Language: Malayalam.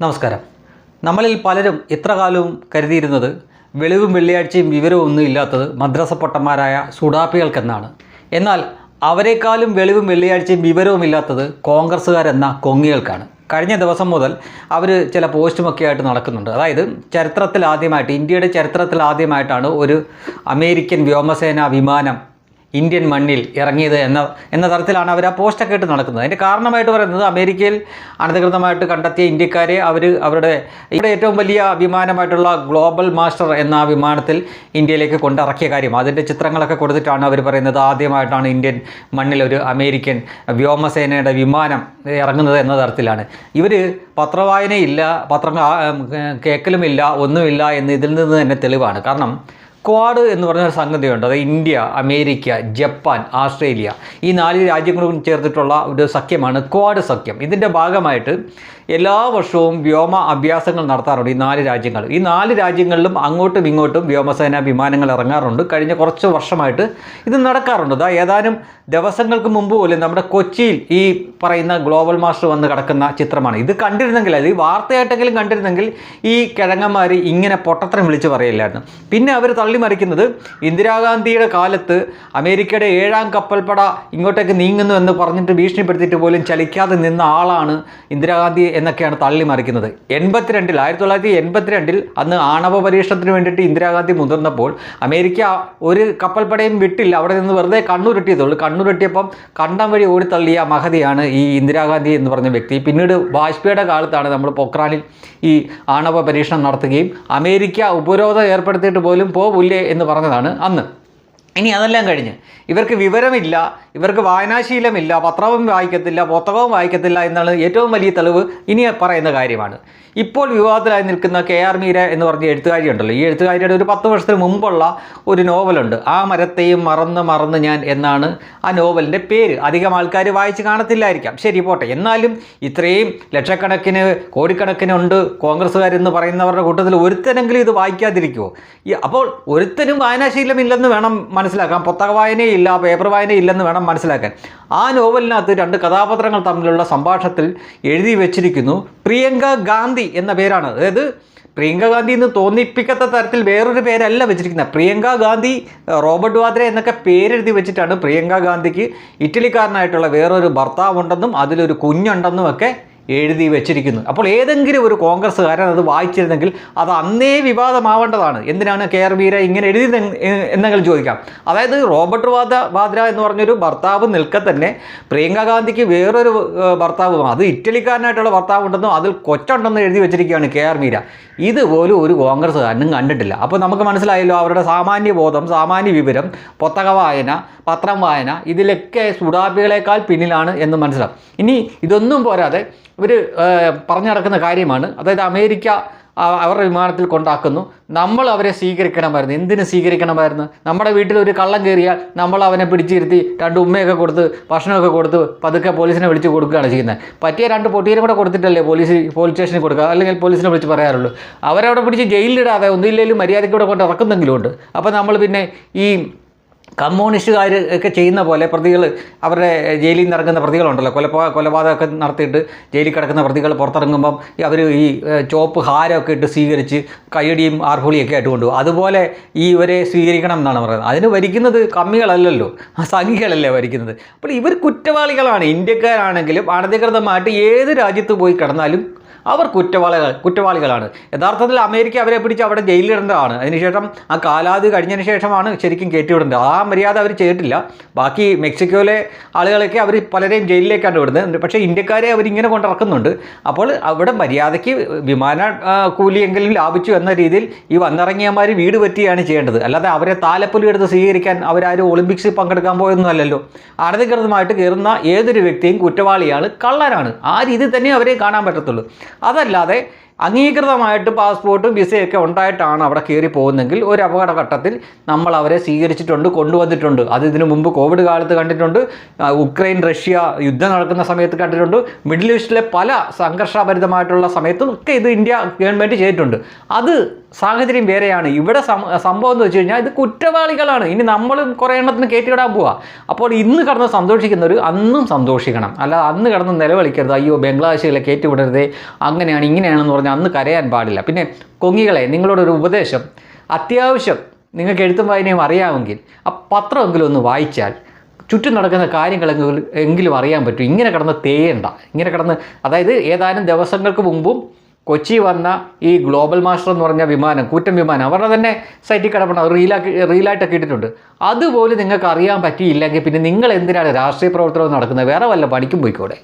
നമസ്കാരം. നമ്മളിൽ പലരും ഇത്ര കാലവും കരുതിയിരുന്നത് വെളിവും വെള്ളിയാഴ്ചയും വിവരവും ഒന്നും ഇല്ലാത്തത് മദ്രസ പൊട്ടന്മാരായ സുഡാപ്പികൾക്കെന്നാണ്. എന്നാൽ അവരെക്കാളും വെളിവും വെള്ളിയാഴ്ചയും വിവരവും ഇല്ലാത്തത് കോൺഗ്രസ്സുകാരെന്ന കൊങ്ങികൾക്കാണ്. കഴിഞ്ഞ ദിവസം മുതൽ അവർ ചില പോസ്റ്റുമൊക്കെ ആയിട്ട് നടക്കുന്നുണ്ട്. അതായത് ഇന്ത്യയുടെ ചരിത്രത്തിൽ ആദ്യമായിട്ടാണ് ഒരു അമേരിക്കൻ വ്യോമസേന വിമാനം ഇന്ത്യൻ മണ്ണിൽ ഇറങ്ങിയത് എന്ന തരത്തിലാണ് അവർ ആ പോസ്റ്റൊക്കെ ഇട്ട് നടക്കുന്നത്. അതിൻ്റെ കാരണമായിട്ട് പറയുന്നത് അമേരിക്കയിൽ അനധികൃതമായിട്ട് കണ്ടെത്തിയ ഇന്ത്യക്കാരെ അവരുടെ ഏറ്റവും വലിയ വിമാനമായിട്ടുള്ള ഗ്ലോബൽ മാസ്റ്റർ എന്ന ആ വിമാനത്തിൽ ഇന്ത്യയിലേക്ക് കൊണ്ടിറക്കിയ കാര്യം, അതിൻ്റെ ചിത്രങ്ങളൊക്കെ കൊടുത്തിട്ടാണ് അവർ പറയുന്നത് ആദ്യമായിട്ടാണ് ഇന്ത്യൻ മണ്ണിൽ ഒരു അമേരിക്കൻ വ്യോമസേനയുടെ വിമാനം ഇറങ്ങുന്നത് എന്ന തരത്തിലാണ്. ഇവർ പത്രവായനയില്ല, പത്രം കേൾക്കലുമില്ല, ഒന്നുമില്ല എന്ന് ഇതിൽ നിന്ന് തന്നെ തെളിവാണ്. കാരണം ക്വാഡ് എന്ന് പറഞ്ഞൊരു സംഗതിയുണ്ട്. അത് ഇന്ത്യ, അമേരിക്ക, ജപ്പാൻ, ഓസ്ട്രേലിയ ഈ 4 രാജ്യങ്ങളും ചേർത്തിട്ടുള്ള ഒരു സഖ്യമാണ് ക്വാഡ് സഖ്യം. ഇതിൻ്റെ ഭാഗമായിട്ട് എല്ലാ വർഷവും വ്യോമ അഭ്യാസങ്ങൾ നടത്താറുണ്ട് ഈ 4 രാജ്യങ്ങൾ. ഈ 4 രാജ്യങ്ങളിലും അങ്ങോട്ടും ഇങ്ങോട്ടും വ്യോമസേന വിമാനങ്ങൾ ഇറങ്ങാറുണ്ട്. കഴിഞ്ഞ കുറച്ച് വർഷമായിട്ട് ഇത് നടക്കാറുണ്ട്. അതാ ഏതാനും ദിവസങ്ങൾക്ക് മുമ്പ് പോലും നമ്മുടെ കൊച്ചിയിൽ ഈ പറയുന്ന ഗ്ലോബൽ മാസ്റ്റർ വന്ന് കിടക്കുന്ന ചിത്രമാണ്. ഇത് കണ്ടിരുന്നെങ്കിൽ, അത് ഈ വാർത്തയായിട്ടെങ്കിലും കണ്ടിരുന്നെങ്കിൽ ഈ കിഴങ്ങന്മാർ ഇങ്ങനെ പൊട്ടത്തരം വിളിച്ച് പറയില്ലായിരുന്നു. പിന്നെ അവർ തള്ളിമറിക്കുന്നത് ഇന്ദിരാഗാന്ധിയുടെ കാലത്ത് അമേരിക്കയുടെ 7ാം കപ്പൽപ്പട ഇങ്ങോട്ടേക്ക് നീങ്ങുന്നു എന്ന് പറഞ്ഞിട്ട് ഭീഷണിപ്പെടുത്തിയിട്ട് പോലും ചലിക്കാതെ നിന്ന ആളാണ് ഇന്ദിരാഗാന്ധി എന്നൊക്കെയാണ് തള്ളിമറിക്കുന്നത്. 1982 അന്ന് ആണവ പരീക്ഷണത്തിന് വേണ്ടിയിട്ട് ഇന്ദിരാഗാന്ധി മുതിർന്നപ്പോൾ അമേരിക്ക ഒരു കപ്പൽപ്പടയും വിട്ടില്ല. അവിടെ നിന്ന് വെറുതെ കണ്ണുരുട്ടിയതുള്ളൂ. കണ്ണുരുട്ടിയപ്പം കണ്ടം വഴി ഓടിത്തള്ളിയ മഹതിയാണ് ഈ ഇന്ദിരാഗാന്ധി എന്ന് പറഞ്ഞ വ്യക്തി. പിന്നീട് വാജ്പേയിയുടെ കാലത്താണ് നമ്മൾ പൊക്രാനിൽ ഈ ആണവ പരീക്ഷണം നടത്തുകയും അമേരിക്ക ഉപരോധം ഏർപ്പെടുത്തിയിട്ട് പോലും പോവില്ലേ എന്ന് പറഞ്ഞതാണ് അന്ന്. ഇനി അതെല്ലാം കഴിഞ്ഞ് ഇവർക്ക് വിവരമില്ല, ഇവർക്ക് വായനാശീലമില്ല, പത്രവും വായിക്കത്തില്ല, പുസ്തകവും വായിക്കത്തില്ല എന്നാണ് ഏറ്റവും വലിയ തെളിവ് ഇനി പറയുന്ന കാര്യമാണ്. ഇപ്പോൾ വിവാദത്തിലായി നിൽക്കുന്ന KR മീര എന്ന് പറഞ്ഞ എഴുത്തുകാരി ഉണ്ടല്ലോ. ഈ എഴുത്തുകാരിയുടെ ഒരു 10 വർഷത്തിന് മുമ്പുള്ള ഒരു നോവലുണ്ട്, ആ മരത്തെയും മറന്ന് ഞാൻ എന്നാണ് ആ നോവലിൻ്റെ പേര്. അധികം ആൾക്കാർ വായിച്ച് കാണത്തില്ലായിരിക്കാം, ശരി പോട്ടെ. എന്നാലും ഇത്രയും ലക്ഷക്കണക്കിന് കോടിക്കണക്കിനുണ്ട് കോൺഗ്രസ്സുകാരെന്ന് പറയുന്നവരുടെ കൂട്ടത്തിൽ ഒരുത്തനെങ്കിലും ഇത് വായിക്കാതിരിക്കുമോ? അപ്പോൾ ഒരുത്തനും വായനാശീലമില്ലെന്ന് വേണം മനസ്സിലാക്കാൻ, പുസ്തക വായനയില്ല, പേപ്പർ വായനയില്ലെന്ന് വേണം മനസ്സിലാക്കാൻ. ആ നോവലിനകത്ത് 2 കഥാപാത്രങ്ങൾ തമ്മിലുള്ള സംഭാഷണത്തിൽ എഴുതി വെച്ചിരിക്കുന്നു പ്രിയങ്ക ഗാന്ധി എന്ന പേരാണ്. അതായത് പ്രിയങ്ക ഗാന്ധി എന്ന് തോന്നിപ്പിക്കത്ത തരത്തിൽ വേറൊരു പേരല്ല വെച്ചിരിക്കുന്നത്. പ്രിയങ്ക ഗാന്ധി, റോബർട്ട് വാദ്ര എന്നൊക്കെ പേരെഴുതി വെച്ചിട്ടാണ് പ്രിയങ്ക ഗാന്ധിക്ക് ഇറ്റലിക്കാരനായിട്ടുള്ള വേറൊരു ഭർത്താവുണ്ടെന്നും അതിലൊരു കുഞ്ഞുണ്ടെന്നും ഒക്കെ എഴുതി വെച്ചിരിക്കുന്നു. അപ്പോൾ ഏതെങ്കിലും ഒരു കോൺഗ്രസ്സുകാരൻ അത് വായിച്ചിരുന്നെങ്കിൽ അത് അന്നേ വിവാദമാവേണ്ടതാണ്. എന്തിനാണ് KR മീര ഇങ്ങനെ എഴുതി എന്നെങ്കിലും ചോദിക്കാം. അതായത് റോബർട്ട് വാദ്ര എന്ന് പറഞ്ഞൊരു ഭർത്താവ് നിൽക്കെ തന്നെ പ്രിയങ്ക ഗാന്ധിക്ക് വേറൊരു ഭർത്താവും, അത് ഇറ്റലിക്കാരനായിട്ടുള്ള ഭർത്താവുണ്ടെന്നും അതിൽ കൊച്ചുണ്ടെന്നും എഴുതി വെച്ചിരിക്കുകയാണ് KR മീര. ഇതുപോലും ഒരു കോൺഗ്രസ്സുകാരനും കണ്ടിട്ടില്ല. അപ്പോൾ നമുക്ക് മനസ്സിലായല്ലോ അവരുടെ സാമാന്യ ബോധം, സാമാന്യ വിവരം, പുസ്തക വായന, പത്രം വായന ഇതിലൊക്കെ സുഡാപ്പികളെക്കാൾ പിന്നിലാണ് എന്ന് മനസ്സിലാവും. ഇനി ഇതൊന്നും പോരാതെ ഇവർ പറഞ്ഞു നടക്കുന്ന കാര്യമാണ്. അതായത് അമേരിക്ക അവരുടെ വിമാനത്തിൽ കൊണ്ടാക്കുന്നു, നമ്മൾ അവരെ സ്വീകരിക്കണമായിരുന്നു. എന്തിനു സ്വീകരിക്കണമായിരുന്നു? നമ്മുടെ വീട്ടിൽ ഒരു കള്ളം കയറിയാൽ നമ്മൾ അവനെ പിടിച്ചിരുത്തി 2 ഉമ്മയൊക്കെ കൊടുത്ത് ഭക്ഷണമൊക്കെ കൊടുത്ത് പതുക്കെ പോലീസിനെ വിളിച്ച് കൊടുക്കുകയാണ് ചെയ്യുന്നത്. പറ്റിയ 2 പൊട്ടീനും കൂടെ കൊടുത്തിട്ടല്ലേ പോലീസ് സ്റ്റേഷനിൽ കൊടുക്കുക, അല്ലെങ്കിൽ പോലീസിനെ വിളിച്ച് പറയാറുള്ളൂ. അവരവിടെ പിടിച്ച് ജയിലിലിടാതെ ഒന്നുമില്ലെങ്കിലും മര്യാദയ്ക്കൂടെ കൊണ്ട് ഇറക്കുന്നെങ്കിലും ഉണ്ട്. അപ്പോൾ നമ്മൾ പിന്നെ ഈ കമ്മ്യൂണിസ്റ്റുകാർ ഒക്കെ ചെയ്യുന്ന പോലെ പ്രതികൾ, അവരുടെ ജയിലിൽ നിന്ന് ഇറങ്ങുന്ന പ്രതികളുണ്ടല്ലോ, കൊലപാതകമൊക്കെ നടത്തിയിട്ട് ജയിലിൽ കിടക്കുന്ന പ്രതികൾ പുറത്തിറങ്ങുമ്പം അവർ ഈ ചോപ്പ് ഹാരമൊക്കെ ഇട്ട് സ്വീകരിച്ച് കയ്യടിയും ആർഭുളിയൊക്കെ ആയിട്ട് കൊണ്ടുപോകും. അതുപോലെ ഇവരെ സ്വീകരിക്കണം എന്നാണ് പറയുന്നത്. അതിന് ഭരിക്കുന്നത് കമ്മികളല്ലല്ലോ, സംഘികളല്ലേ ഭരിക്കുന്നത്. അപ്പോൾ ഇവർ കുറ്റവാളികളാണ്. ഇന്ത്യക്കാരാണെങ്കിലും അനധികൃതമായിട്ട് ഏത് രാജ്യത്ത് പോയി കിടന്നാലും അവർ കുറ്റവാളികളാണ്. യഥാർത്ഥത്തിൽ അമേരിക്ക അവരെ പിടിച്ച് അവിടെ ജയിലിടേണ്ടതാണ്. അതിനുശേഷം ആ കാലാവധി കഴിഞ്ഞതിന് ശേഷമാണ് ശരിക്കും കയറ്റിവിടേണ്ടത്. ആ മര്യാദ അവർ ചെയ്തിട്ടില്ല. ബാക്കി മെക്സിക്കോയിലെ ആളുകളൊക്കെ അവർ പലരെയും ജയിലിലേക്കാണ് വിടുന്നത്. പക്ഷേ ഇന്ത്യക്കാരെ അവരിങ്ങനെ കൊണ്ടിറക്കുന്നുണ്ട്. അപ്പോൾ അവിടെ മര്യാദയ്ക്ക് വിമാന കൂലിയെങ്കിലും ലാഭിച്ചു എന്ന രീതിയിൽ ഈ വന്നിറങ്ങിയമാർ വീട് പറ്റിയാണ് ചെയ്യേണ്ടത്. അല്ലാതെ അവരെ താലപ്പൊലി എടുത്ത് സ്വീകരിക്കാൻ അവരാരും ഒളിമ്പിക്സിൽ പങ്കെടുക്കാൻ പോയൊന്നുമല്ലല്ലോ. അനധികൃതമായിട്ട് കയറുന്ന ഏതൊരു വ്യക്തിയും കുറ്റവാളിയാണ്, കള്ളനാണ്. ആ രീതി തന്നെ അവരെ കാണാൻ പറ്റത്തുള്ളൂ. അതല്ലാതെ അംഗീകൃതമായിട്ട് പാസ്പോർട്ടും വിസയൊക്കെ ഉണ്ടായിട്ടാണ് അവിടെ കയറി പോകുന്നതെങ്കിൽ ഒരു അപകടഘട്ടത്തിൽ നമ്മൾ അവരെ സ്വീകരിച്ചിട്ടുണ്ട്, കൊണ്ടുവന്നിട്ടുണ്ട്. അത് ഇതിനു മുമ്പ് കോവിഡ് കാലത്ത് കണ്ടിട്ടുണ്ട്, ഉക്രൈൻ റഷ്യ യുദ്ധം നടക്കുന്ന സമയത്ത് കണ്ടിട്ടുണ്ട്, മിഡിൽ ഈസ്റ്റിലെ പല സംഘർഷഭരിതമായിട്ടുള്ള സമയത്തും ഒക്കെ ഇത് ഇന്ത്യ ഗവൺമെൻറ് ചെയ്തിട്ടുണ്ട്. അത് സാഹചര്യം വേറെയാണ്. ഇവിടെ സംഭവം എന്ന് വെച്ച് കഴിഞ്ഞാൽ ഇത് കുറ്റവാളികളാണ്. ഇനി നമ്മളും കുറേ എണ്ണത്തിന് കയറ്റിവിടാൻ പോവാ. അപ്പോൾ ഇന്ന് കടന്ന് സന്തോഷിക്കുന്നവർ അന്നും സന്തോഷിക്കണം. അല്ല അന്ന് കടന്ന് നിലവിളിക്കരുത്, അയ്യോ ബംഗ്ലാദേശികളെ കയറ്റിവിടരുതേ, അങ്ങനെയാണ് ഇങ്ങനെയാണെന്ന് പറഞ്ഞാൽ അന്ന് കരയാൻ പാടില്ല. പിന്നെ കൊങ്ങികളെ, നിങ്ങളോടൊരു ഉപദേശം, അത്യാവശ്യം നിങ്ങൾക്ക് എഴുത്തും വായനയും അറിയാമെങ്കിൽ ആ പത്രമെങ്കിലും ഒന്ന് വായിച്ചാൽ ചുറ്റും നടക്കുന്ന കാര്യങ്ങളെങ്കിലും അറിയാൻ പറ്റും. ഇങ്ങനെ കിടന്ന് തേയണ്ട. ഇങ്ങനെ കിടന്ന്, അതായത് ഏതാനും ദിവസങ്ങൾക്ക് മുമ്പും കൊച്ചി വന്ന ഈ ഗ്ലോബൽ മാസ്റ്റർ എന്ന് പറഞ്ഞ വിമാനം, കൂറ്റൻ വിമാനം, അവരുടെ തന്നെ സൈറ്റിൽ കിടപ്പുണ്ട്, അത് റീലായിട്ടൊക്കെ ഇട്ടിട്ടുണ്ട്. അതുപോലെ നിങ്ങൾക്ക് അറിയാൻ പറ്റിയില്ലെങ്കിൽ പിന്നെ നിങ്ങൾ എന്തിനാണ് രാഷ്ട്രീയ പ്രവർത്തനം നടക്കുന്നത്? വേറെ വല്ല പണിക്കും പോയിക്കോടെ.